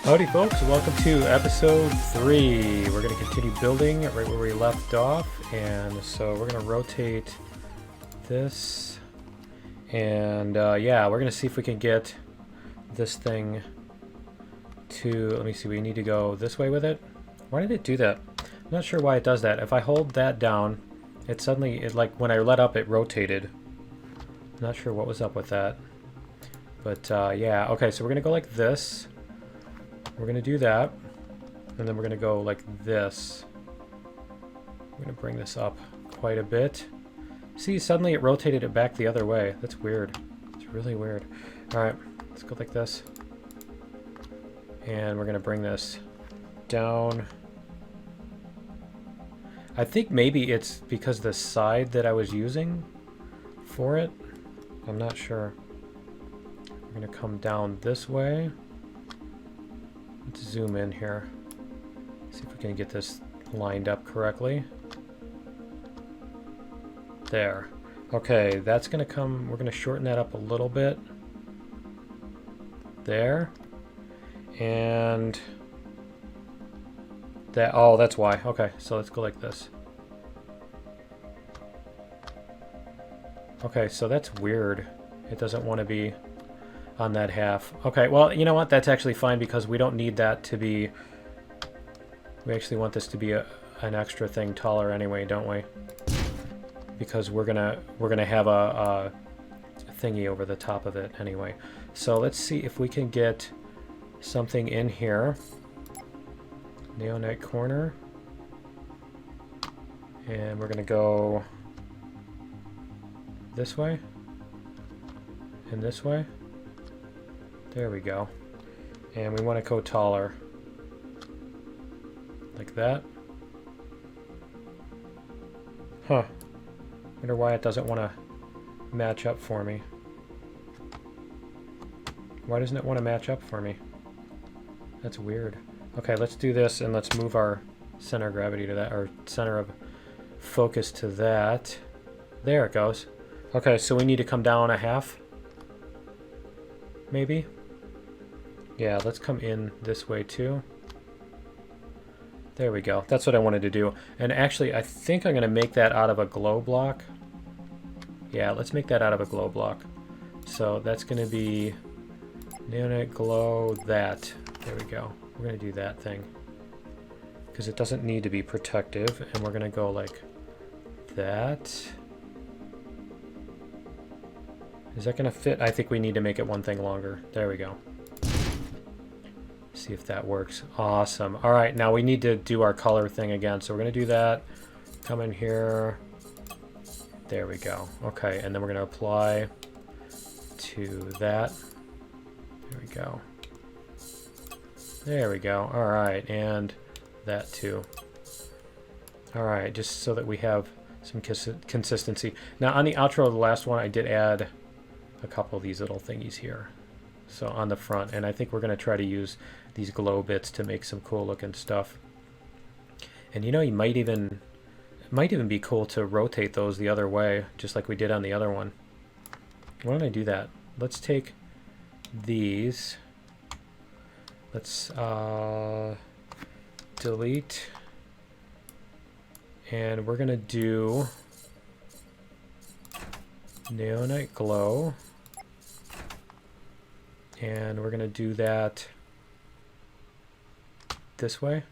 Howdy folks, welcome to episode 3. We're going to continue building right where we left off, and so we're going to rotate this, and yeah, we're going to see if we can get this thing to, let me see, we need to go this way with it. Why did it do that? I'm not sure why it does that. If I hold that down, it suddenly, like when I let up, it rotated. I'm not sure what was up with that, but yeah, okay, so we're going to go like this. We're going to do that, and then we're going to go like this. I'm going to bring this up quite a bit. See, suddenly it rotated it back the other way. That's weird. It's really weird. All right, let's go like this. And we're going to bring this down. I think maybe it's because the side that I was using for it. I'm not sure. We're going to come down this way. Let's zoom in here. See if we can get this lined up correctly. There. Okay, that's going to come, we're going to shorten that up a little bit. There. And that, oh, that's why. Okay, so let's go like this. Okay, so that's weird. It doesn't want to be on that half. Okay, well, you know what? That's actually fine because we don't need that to be... We actually want this to be an extra thing taller anyway, don't we? Because we're gonna have a thingy over the top of it anyway. So let's see if we can get something in here. Neonite corner. And we're gonna go this way. And this way. There we go. And we want to go taller. Like that. Huh. Wonder why it doesn't want to match up for me. Why doesn't it want to match up for me? That's weird. Okay, let's do this and let's move our center of gravity to that, or center of focus to that. There it goes. Okay, so we need to come down a half. Maybe? Yeah, let's come in this way too. There we go. That's what I wanted to do. And actually, I think I'm going to make that out of a glow block. Yeah, let's make that out of a glow block. So that's going to be neonite glow that. There we go. We're going to do that thing. Because it doesn't need to be protective. And we're going to go like that. Is that going to fit? I think we need to make it one thing longer. There we go. See if that works. Awesome. All right, now we need to do our color thing again. So we're going to do that. Come in here. There we go. Okay, and then we're going to apply to that. There we go. There we go. All right, and that too. All right, just so that we have some consistency. Now on the outro of the last one, I did add a couple of these little thingies here. So on the front, and I think we're going to try to use these glow bits to make some cool looking stuff. And you know, you might even, it might even be cool to rotate those the other way, just like we did on the other one. Why don't I do that? Let's take these. Let's delete. And we're going to do neonite glow. And we're going to do that this way.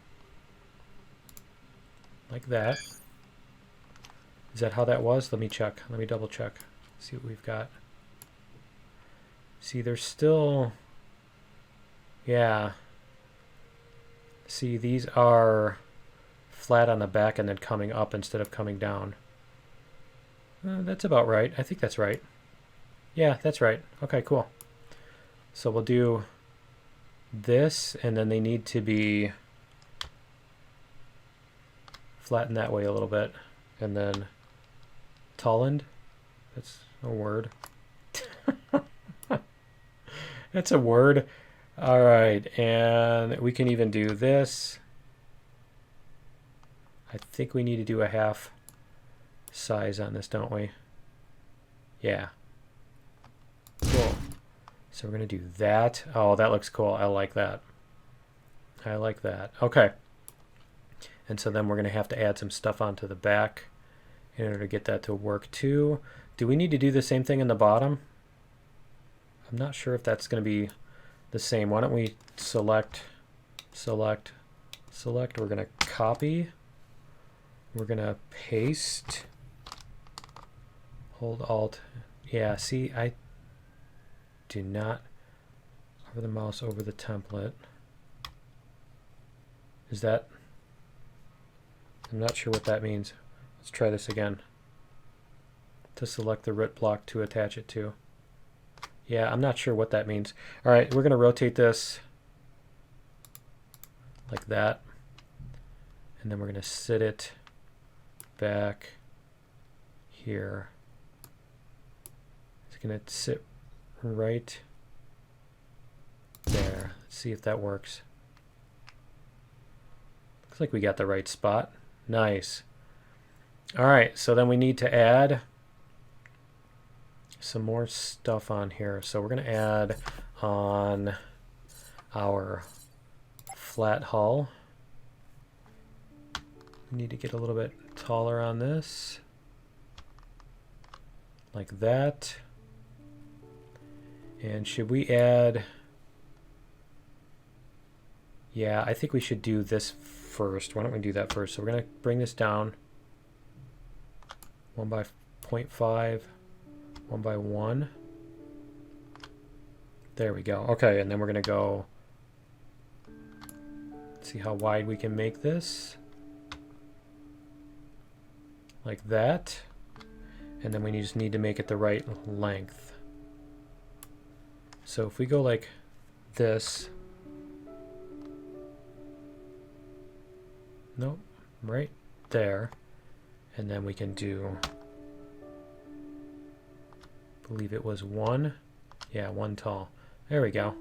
Like that. Is that how that was? Let me check. Let me double check. See what we've got. See, there's still... Yeah. See, these are flat on the back and then coming up instead of coming down. That's about right. I think that's right. Yeah, that's right. Okay, cool. So we'll do this, and then they need to be flattened that way a little bit, and then tollened. That's a word. That's a word. All right, and we can even do this. I think we need to do a half size on this, don't we? Yeah. Cool. So we're going to do that. Oh, that looks cool. I like that. I like that. Okay. And so then we're going to have to add some stuff onto the back in order to get that to work too. Do we need to do the same thing in the bottom? I'm not sure if that's going to be the same. Why don't we select, select, select. We're going to copy. We're going to paste. Hold Alt. Yeah, see, I do not hover the mouse over the template. Is that? I'm not sure what that means. Let's try this again. To select the root block to attach it to. Yeah, I'm not sure what that means. All right, we're going to rotate this like that. And then we're going to sit it back here. It's going to sit right there. Let's see if that works. Looks like we got the right spot. Nice. All right, so then we need to add some more stuff on here. So we're going to add on our flat hull. We need to get a little bit taller on this. Like that. And should we add... Yeah, I think we should do this first. Why don't we do that first? So we're going to bring this down 1 by 0.5, 1 by 1. There we go. Okay, and then we're going to go, see how wide we can make this. Like that. And then we just need to make it the right length. So if we go like this, nope, right there, and then we can do, I believe it was 1, yeah, 1 tall. There we go.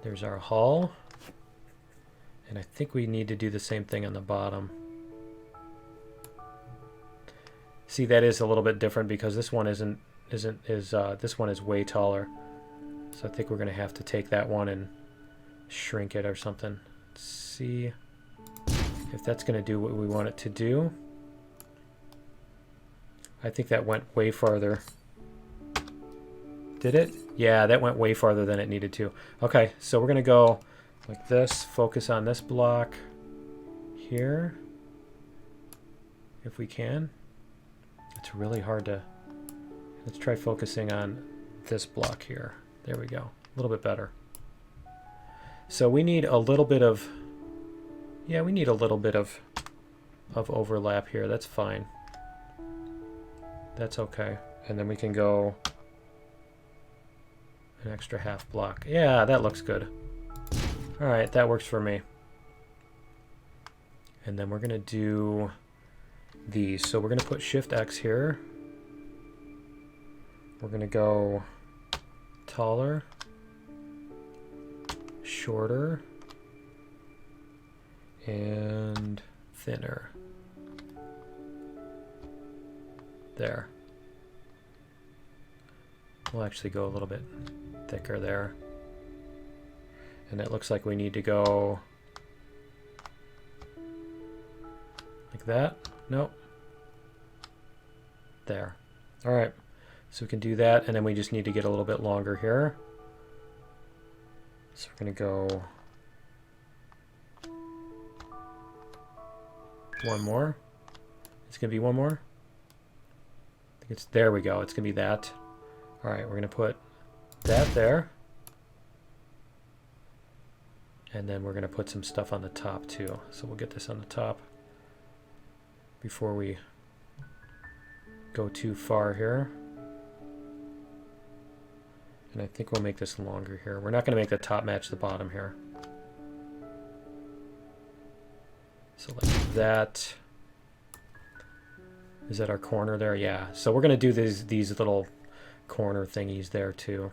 There's our hull, and I think we need to do the same thing on the bottom. See, that is a little bit different because this one this one is way taller. So I think we're going to have to take that one and shrink it or something. Let's see if that's going to do what we want it to do. I think that went way farther. Did it? Yeah, that went way farther than it needed to. Okay, so we're going to go like this, focus on this block here, if we can. It's really hard to... Let's try focusing on this block here. There we go. A little bit better. So we need a little bit of... Yeah, we need a little bit of overlap here. That's fine. That's okay. And then we can go an extra half block. Yeah, that looks good. All right, that works for me. And then we're going to do these. So we're going to put Shift X here. We're going to go taller, shorter, and thinner. There. We'll actually go a little bit thicker there. And it looks like we need to go like that. Nope. There. All right. So we can do that, and then we just need to get a little bit longer here. So we're going to go one more. It's going to be one more. I think it's, there we go. It's going to be that. All right, we're going to put that there. And then we're going to put some stuff on the top too. So we'll get this on the top before we go too far here. And I think we'll make this longer here. We're not going to make the top match the bottom here. So like that. Is that our corner there? Yeah. So we're going to do these little corner thingies there too.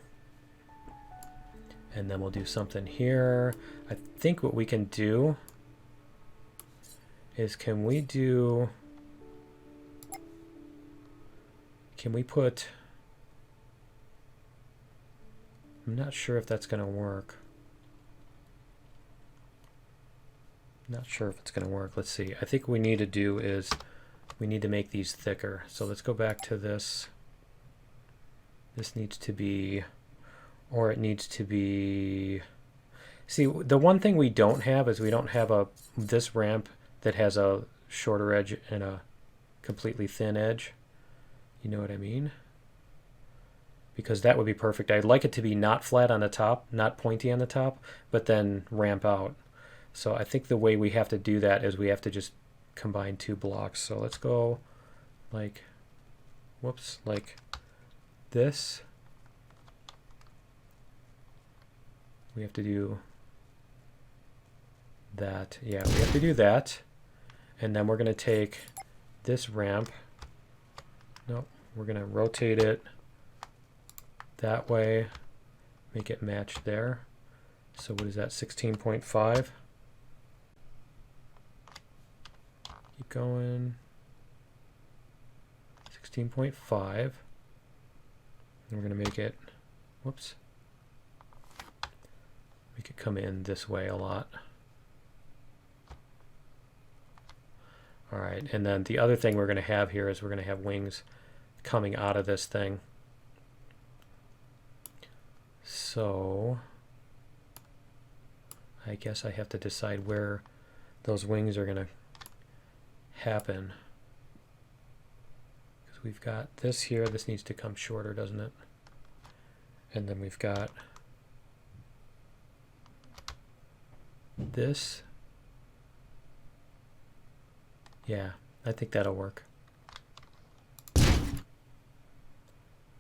And then we'll do something here. I think what we can do is can we put, I'm not sure if that's going to work. Not sure if it's going to work. Let's see. I think what we need to do is we need to make these thicker. So let's go back to this. This needs to be, or it needs to be, see, the one thing we don't have is we don't have this ramp that has a shorter edge and a completely thin edge. You know what I mean? Because that would be perfect. I'd like it to be not flat on the top, not pointy on the top, but then ramp out. So I think the way we have to do that is we have to just combine two blocks. So let's go like, whoops, like this. We have to do that. Yeah, we have to do that. And then we're going to take this ramp. Nope, we're going to rotate it that way, make it match there. So what is that, 16.5? Keep going. 16.5. And we're going to make it, whoops, make it come in this way a lot. All right, and then the other thing we're going to have here is we're going to have wings coming out of this thing. So I guess I have to decide where those wings are going to happen. Because we've got this here. This needs to come shorter, doesn't it? And then we've got this. Yeah, I think that'll work.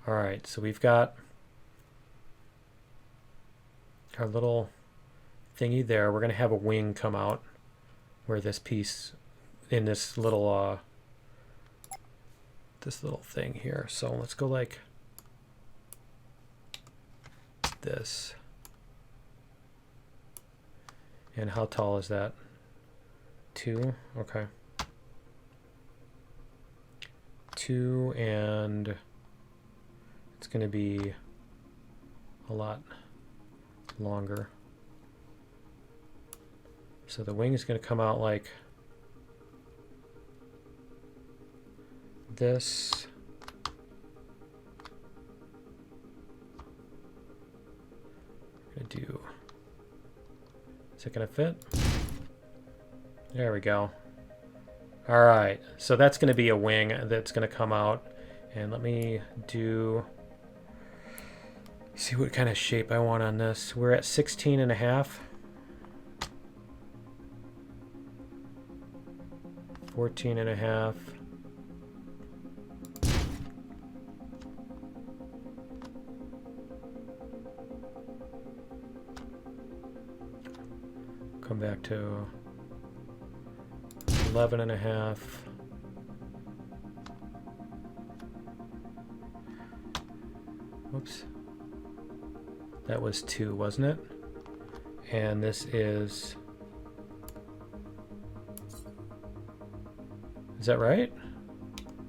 All right, so we've got our little thingy there. We're going to have a wing come out where this piece in this little thing here. So let's go like this. And how tall is that? 2? Okay. 2, and it's going to be a lot longer. So the wing is going to come out like this. We're going to do, is it going to fit? There we go. All right, so that's going to be a wing that's going to come out. And let me see what kind of shape I want on this. We're at 16.5. 14.5. Come back to 11.5. Whoops. That was 2, wasn't it? And this is that right?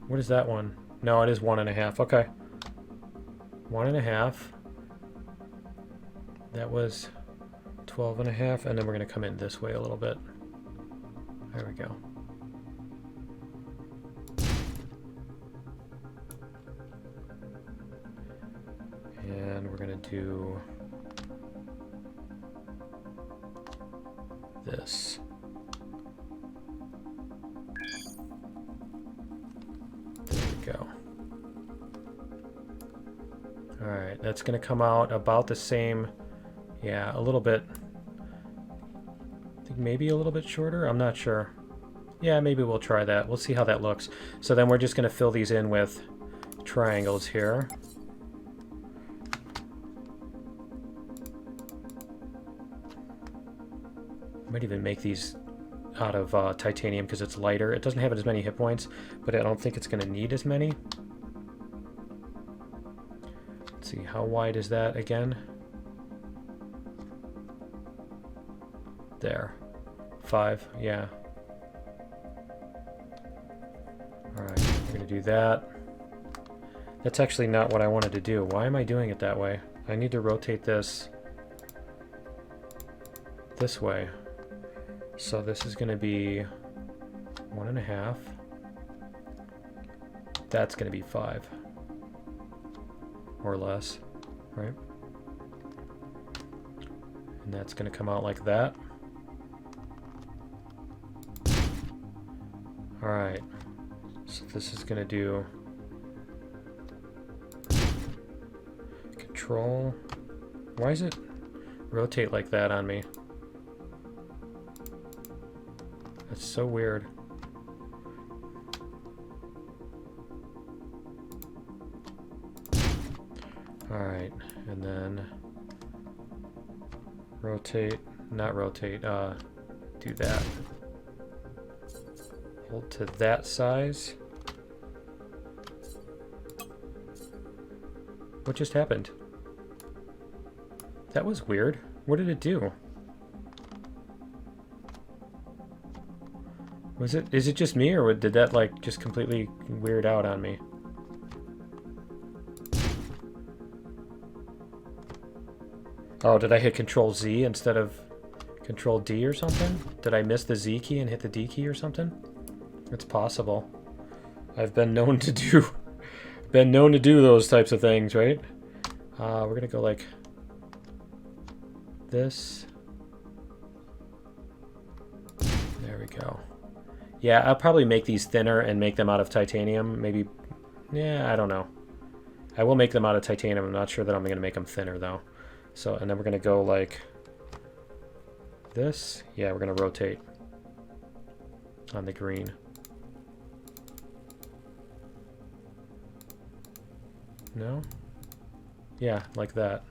What is that one? No, it is 1.5. Okay. 1.5. That was 12.5, and then we're going to come in this way a little bit. There we go. And we're going to do this. There we go. All right, that's going to come out about the same. Yeah, a little bit. I think maybe a little bit shorter. I'm not sure. Yeah, maybe we'll try that. We'll see how that looks. So then we're just going to fill these in with triangles here. Might even make these out of titanium because it's lighter. It doesn't have as many hit points, but I don't think it's going to need as many. Let's see, how wide is that again? There. 5, yeah. Alright, we're going to do that. That's actually not what I wanted to do. Why am I doing it that way? I need to rotate this way. So this is going to be 1.5. That's going to be 5. Or less, right? And that's going to come out like that. Alright. So this is going to do control. Why is it rotate like that on me? That's so weird. Alright, and then rotate, not rotate, do that. Hold to that size. What just happened? That was weird. What did it do? Is it just me, or did that like just completely weird out on me? Oh, did I hit Control Z instead of Control D or something? Did I miss the Z key and hit the D key or something? It's possible. I've been known to do those types of things, right? We're gonna go like this. There we go. Yeah, I'll probably make these thinner and make them out of titanium. Maybe, yeah, I don't know. I will make them out of titanium. I'm not sure that I'm gonna make them thinner though. So, and then we're gonna go like this. Yeah, we're gonna rotate on the green. No? Yeah, like that.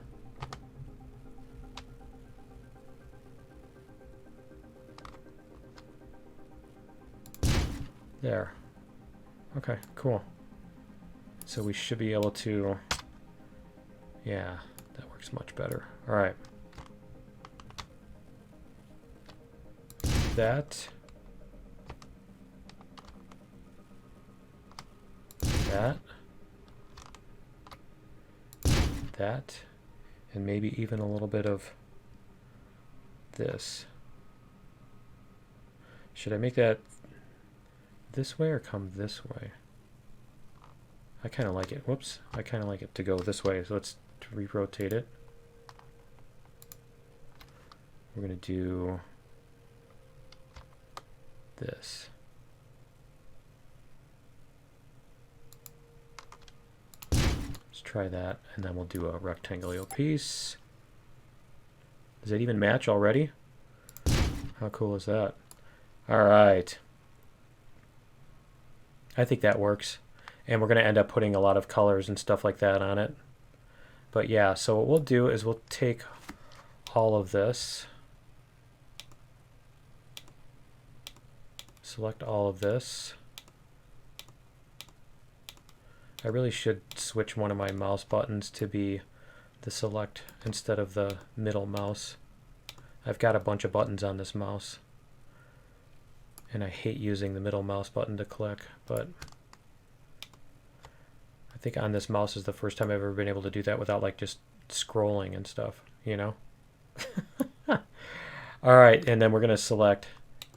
There. Okay, cool. So we should be able to, yeah, that works much better. All right. That. That. And maybe even a little bit of this. Should I make that this way or come this way? I kind of like it. Whoops. I kind of like it to go this way. So let's re-rotate it. We're going to do this. Let's try that, and then we'll do a rectangular piece. Does it even match already? How cool is that? All right. I think that works. And we're going to end up putting a lot of colors and stuff like that on it. But yeah, so what we'll do is we'll take all of this, select all of this. I really should switch one of my mouse buttons to be the select instead of the middle mouse. I've got a bunch of buttons on this mouse, and I hate using the middle mouse button to click, but I think on this mouse is the first time I've ever been able to do that without like just scrolling and stuff, you know? All right, and then we're going to select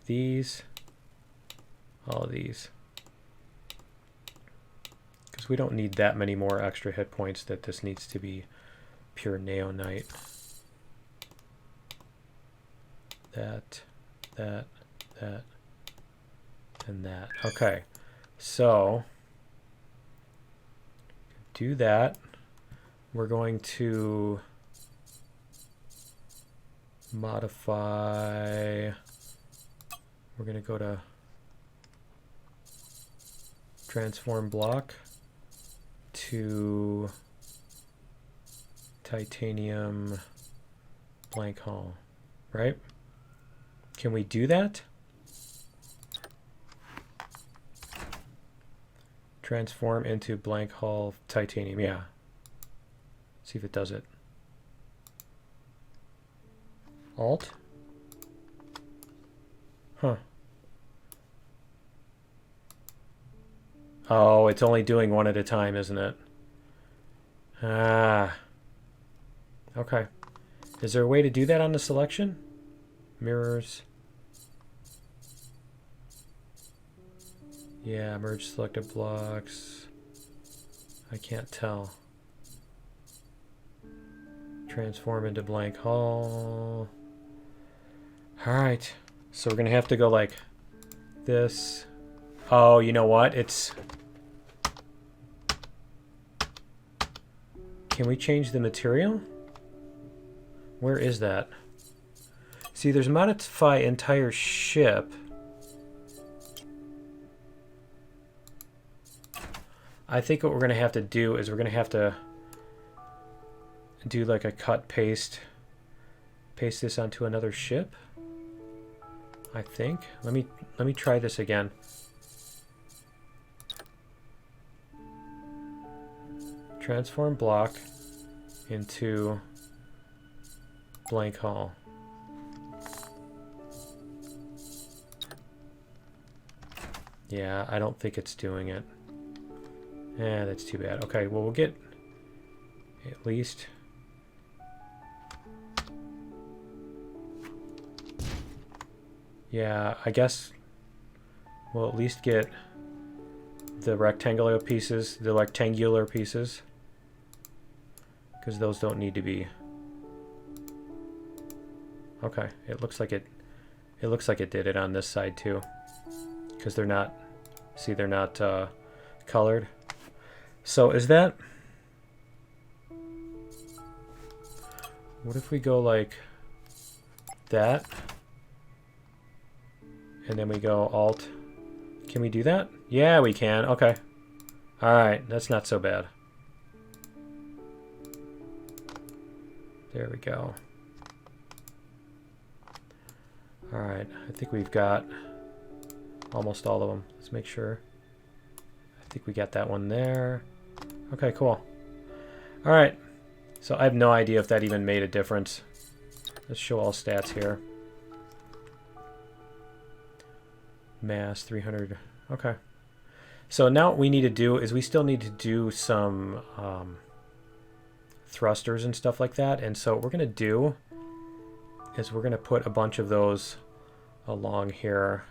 these, all of these, because we don't need that many more extra hit points that this needs to be pure neonite. That, and that. Okay, so do that. We're going to modify. We're going to go to transform block to titanium blank hull, right? Can we do that? Transform into blank hull titanium, yeah. See if it does it. Alt? Huh. Oh, it's only doing one at a time, isn't it? Ah. Okay. Is there a way to do that on the selection? Mirrors. Yeah, merge selected blocks. I can't tell. Transform into blank hull. Alright. So we're going to have to go like this. Oh, you know what? It's... Can we change the material? Where is that? See, there's modify entire ship. I think what we're going to have to do is we're going to have to do like a cut paste. Paste this onto another ship. I think. Let me try this again. Transform block into blank hull. Yeah, I don't think it's doing it. Yeah, that's too bad. Okay, well, we'll get at least... Yeah, I guess we'll at least get the rectangular pieces, because those don't need to be. Okay, it looks like it did it on this side too, because they're not, see, they're not colored. So is that, what if we go like that? And then we go Alt. Can we do that? Yeah, we can. Okay. Alright, that's not so bad. There we go. Alright, I think we've got almost all of them. Let's make sure. I think we got that one there. Okay, cool. Alright. So I have no idea if that even made a difference. Let's show all stats here. Mass 300. Okay. So now what we need to do is we still need to do some thrusters and stuff like that. And so what we're going to do is we're going to put a bunch of those along here.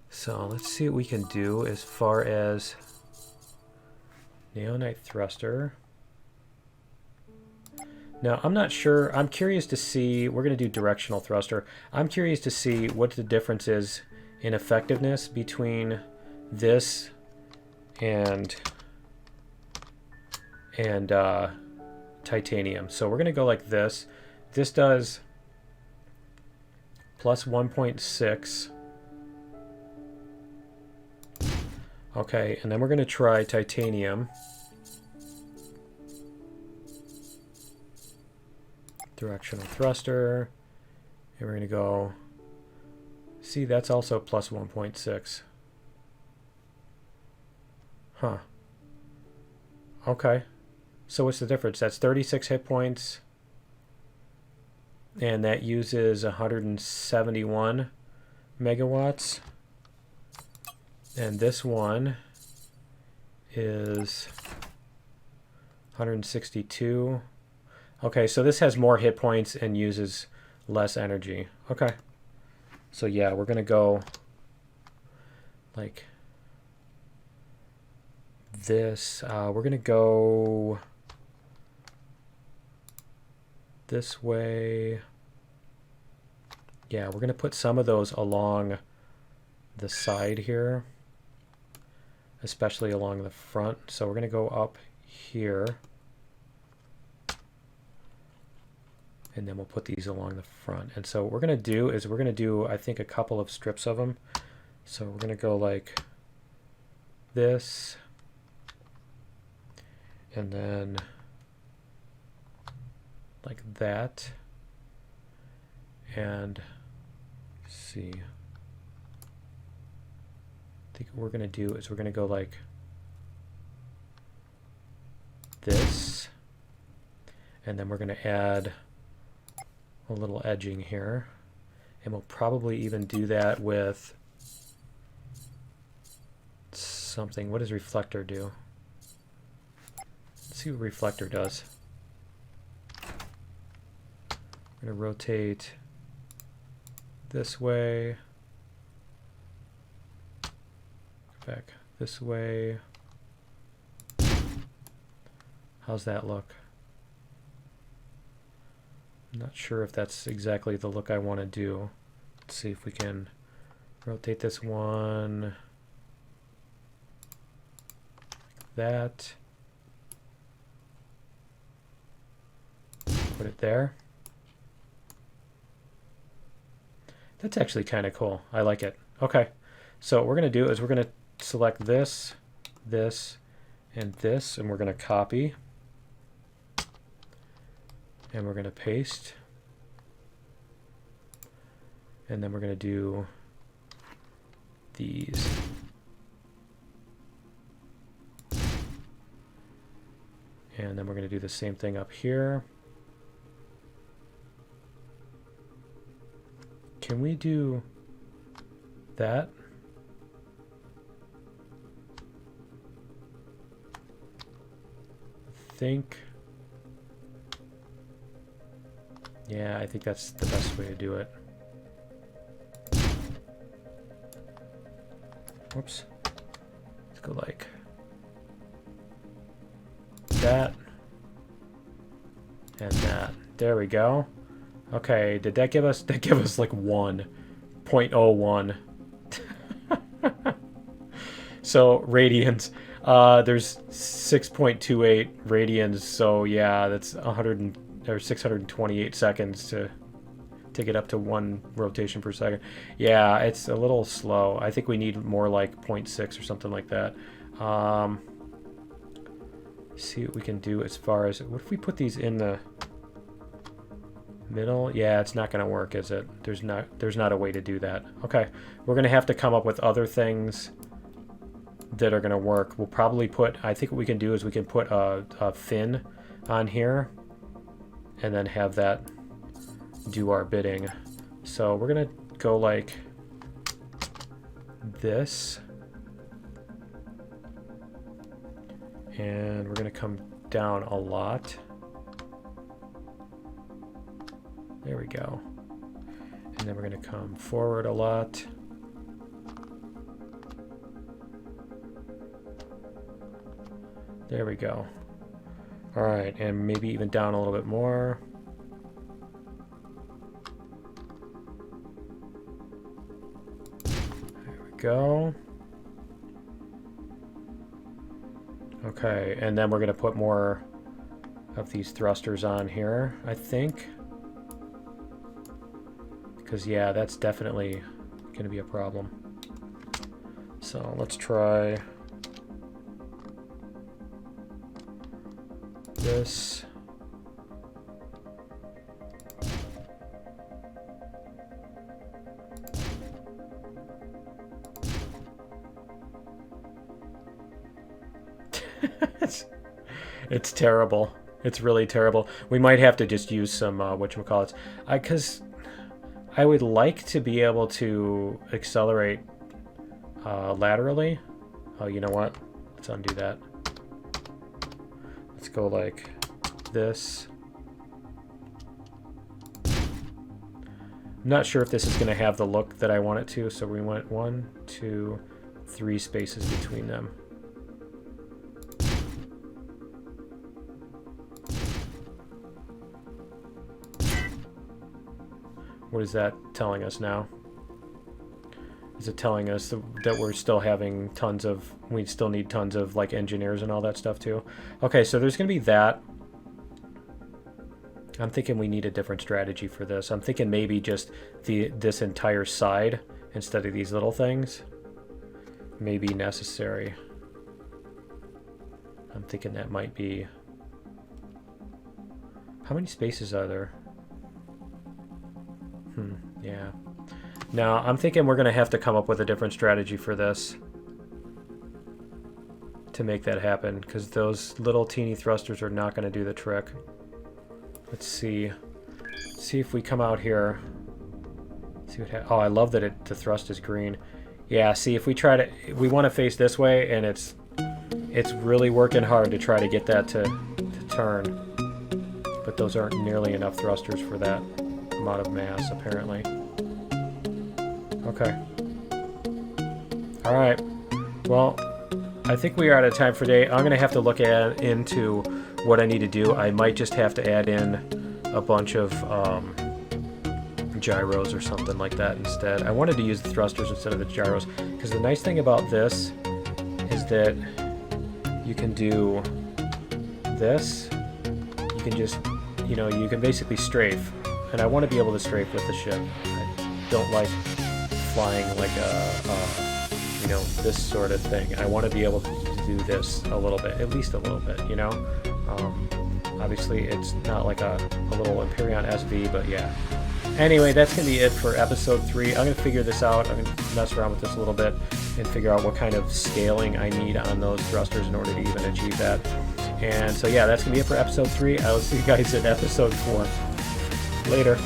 So let's see what we can do as far as neonite thruster. Now, I'm not sure. I'm curious to see. We're going to do directional thruster. I'm curious to see what the difference is in effectiveness between this and titanium. So we're going to go like this. This does plus 1.6. Okay, and then we're going to try titanium. Directional thruster, and we're going to go, see, that's also plus 1.6. Huh. Okay. So what's the difference? That's 36 hit points, and that uses 171 megawatts. And this one is 162. Okay, so this has more hit points and uses less energy. Okay. So yeah, we're going to go like this. We're going to go this way. Yeah, we're going to put some of those along the side here, especially along the front. So we're going to go up here. And then we'll put these along the front. And so what we're going to do is we're going to do, I think, a couple of strips of them. So we're going to go like this. And then like that. And let's see. I think what we're going to do is we're going to go like this. And then we're going to add a little edging here, and we'll probably even do that with something. What does reflector do? Let's see what reflector does. I'm going to rotate this way. traffic this way. How's that look? I'm not sure if that's exactly the look I want to do. Let's see if we can rotate this one like that. Put it there. That's actually kind of cool. I like it. Okay. So what we're going to do is we're going to select this, this, and this, and we're going to copy. And we're going to paste. And then we're going to do these. And then we're going to do the same thing up here. Can we do that? Yeah, I think that's the best way to do it. Whoops. Let's go like that and that. There we go. Okay, did that give us like 1.01. So radians. There's 6.28 radians, so yeah, that's 628 seconds to get up to 1 rotation per second. Yeah, it's a little slow. I think we need more like 0.6 or something like that. See what we can do as far as, what if we put these in the middle? Yeah, it's not going to work, is it? There's not a way to do that. Okay, we're going to have to come up with other things that are going to work. We'll probably put, I think what we can do is we can put a fin on here and then have that do our bidding. So we're going to go like this. And we're going to come down a lot. There we go. And then we're going to come forward a lot. There we go. All right, and maybe even down a little bit more. There we go. Okay, and then we're going to put more of these thrusters on here, I think. Because, yeah, that's definitely going to be a problem. So let's try this. It's terrible. It's really terrible. We might have to just use some whatchamacallits. Because I would like to be able to accelerate laterally. Oh, you know what? Let's undo that. Let's go like this. I'm not sure if this is going to have the look that I want it to, so we went 1, 2, 3 spaces between them. What is that telling us now? Is it telling us that we're still having tons of, we still need tons of like engineers and all that stuff too? Okay, so there's going to be that. I'm thinking we need a different strategy for this. I'm thinking maybe just this entire side instead of these little things may be necessary. I'm thinking that might be... How many spaces are there? Yeah. Now, I'm thinking we're going to have to come up with a different strategy for this to make that happen, because those little teeny thrusters are not going to do the trick. Let's see. Let's see if we come out here. See what oh, I love that the thrust is green. Yeah, see, if we try to... We want to face this way, and it's really working hard to try to get that to turn. But those aren't nearly enough thrusters for that amount of mass, apparently. Okay. Alright. Well, I think we are out of time for today. I'm going to have to look into what I need to do. I might just have to add in a bunch of gyros or something like that instead. I wanted to use the thrusters instead of the gyros, because the nice thing about this is that you can do this. You can just, you know, you can basically strafe, and I want to be able to strafe with the ship. I don't like flying like you know, this sort of thing. I want to be able to do this a little bit, at least a little bit, you know. Obviously it's not like a little Avorion SV, but yeah. Anyway, that's going to be it for episode 3. I'm going to figure this out. I'm going to mess around with this a little bit and figure out what kind of scaling I need on those thrusters in order to even achieve that. And so yeah, that's going to be it for episode 3. I will see you guys in episode 4. Later.